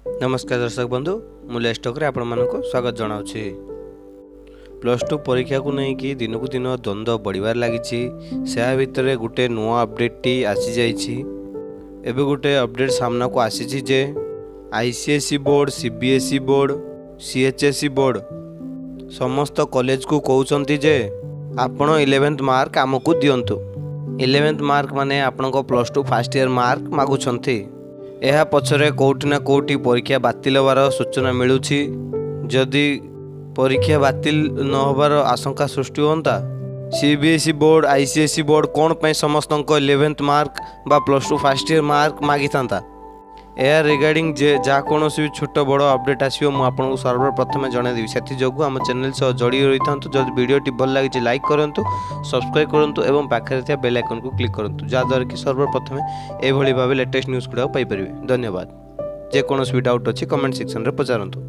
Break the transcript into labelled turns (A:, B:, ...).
A: नमस्कार दर्शक बंधु मुझे स्टॉक आपण मानक स्वागत जनावि प्लस टू परीक्षा को लेकिन दिन को दिन द्वंद्व बढ़िबार लगी से भितर गोटे नुआ अपडेट टी आसी जाइए। एबे गोटे अपडेट सामना को आसी जे ICSE board CBSE board CHSE board समस्त कॉलेज को कहते जे आपण 11th मार्क आमको दिंतु। 11th मार्क माने आपण plus two first year mark मागुछंती। यह पछरे कोठी ना कोठी परीक्षा बातिल होवार सूचना मिलूछि। जदि परीक्षा बातिल न होबार आशंका सृष्टि होता सीबीएसई बोर्ड आईसीएसई बोर्ड कौन पे समस्त 11th मार्क बा plus two first year mark मागी था। यह रिगार्डिंग जे जहाँ कौन भी छोट बड़ अपडेट आसो मुझे सर्वप्रथम जनईदेवी से आम चैनल सह जड़ी रही था। जब वीडियोटी भल लगी लाइक करूँ सब्सक्राइब करूँ और पाखे बेल आइकन को क्लिक करूँ जहाँद्वारा कि सर्वप्रथम यह भाव लेटेस्ट न्यूज़ गुड़ाक पाइपर। धन्यवाद। जेकोसी डाउट अच्छी कमेंट सेक्शन में पचारतु।